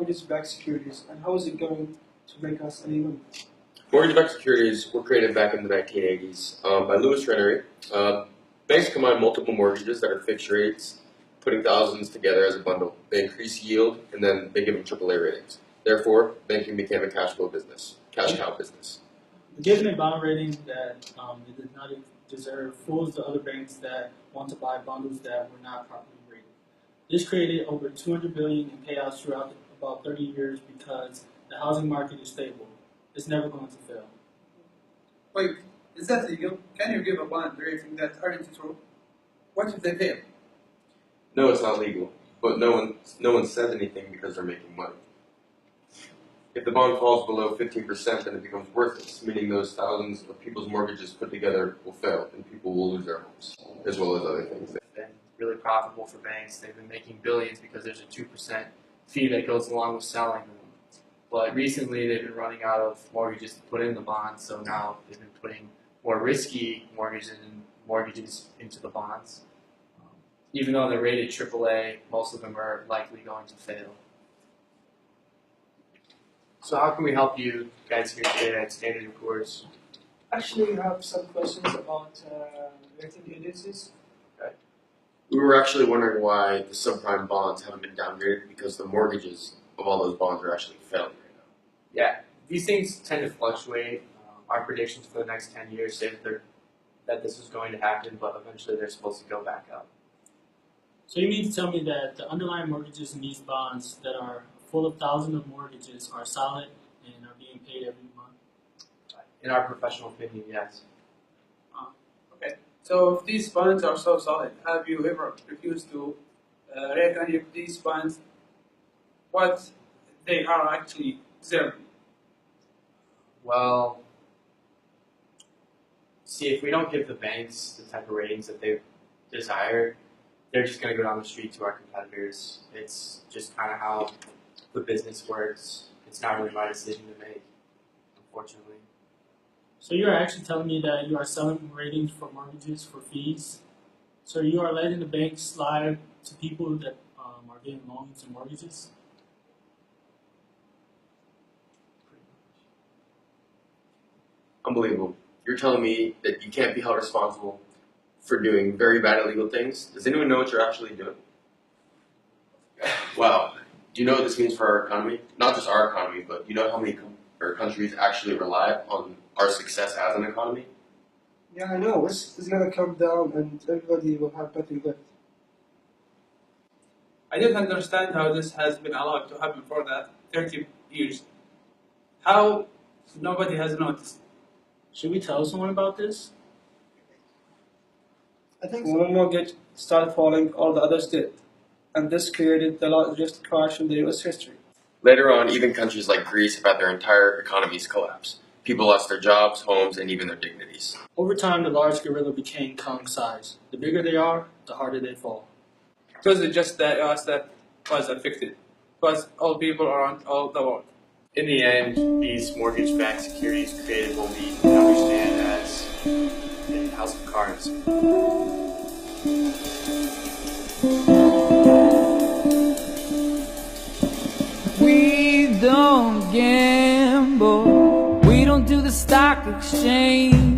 mortgage-backed securities, and how is it going to make us any money? Mortgage-backed securities were created back in the 1980s by Louis Rennery. Banks combine multiple mortgages that are fixed rates, putting thousands together as a bundle. They increase yield, and then they give them AAA ratings. Therefore, banking became a cash cow business. Given a bond rating that it did not deserve fools the other banks that want to buy bundles that were not properly rated. This created over $200 billion in payouts throughout about 30 years because the housing market is stable. It's never going to fail. Wait, is that legal? Can you give a bond rating that aren't true? What if they fail? No, it's not legal, but no one says anything because they're making money. If the bond falls below 15%, then it becomes worthless, meaning those thousands of people's mortgages put together will fail, and people will lose their homes, as well as other things. It's been really profitable for banks. They've been making billions because there's a 2% fee that goes along with selling them. But recently, they've been running out of mortgages to put in the bonds, so now they've been putting more risky mortgages into the bonds. Even though they're rated AAA, most of them are likely going to fail. So how can we help you guys here today at Standard & Poor's? Actually, we have some questions about rating agencies. We were actually wondering why the subprime bonds haven't been downgraded because the mortgages of all those bonds are actually failing right now. Yeah, these things tend to fluctuate. Our predictions for the next 10 years say that this is going to happen, but eventually they're supposed to go back up. So you mean to tell me that the underlying mortgages in these bonds that are full of thousands of mortgages are solid and are being paid every month? In our professional opinion, yes. Okay. So if these bonds are so solid, have you ever refused to rate any of these bonds what they are actually deserving? Well, see, if we don't give the banks the type of ratings that they desire, they're just going to go down the street to our competitors. It's just kind of how the business works. It's not really my decision to make, unfortunately. So you are actually telling me that you are selling ratings for mortgages for fees? So you are letting the banks slide to people that are getting loans and mortgages? Unbelievable. You're telling me that you can't be held responsible for doing very bad illegal things? Does anyone know what you're actually doing? Wow. Do you know what this means for our economy? Not just our economy, but you know how many countries actually rely on our success as an economy? Yeah, I know. It's going to come down and everybody will have better left. I didn't understand how this has been allowed to happen for the 30 years. How nobody has noticed. Should we tell someone about this? I think when one mortgage started falling, all the others did. And this created the largest crash in the US history. Later on, even countries like Greece have had their entire economies collapse. People lost their jobs, homes, and even their dignities. Over time, the large gorilla became Kong size. The bigger they are, the harder they fall. It wasn't just the US that was affected. It was all people around all the world. In the end, these mortgage-backed securities created what we understand as a house of cards. We don't gamble, we don't do the stock exchange.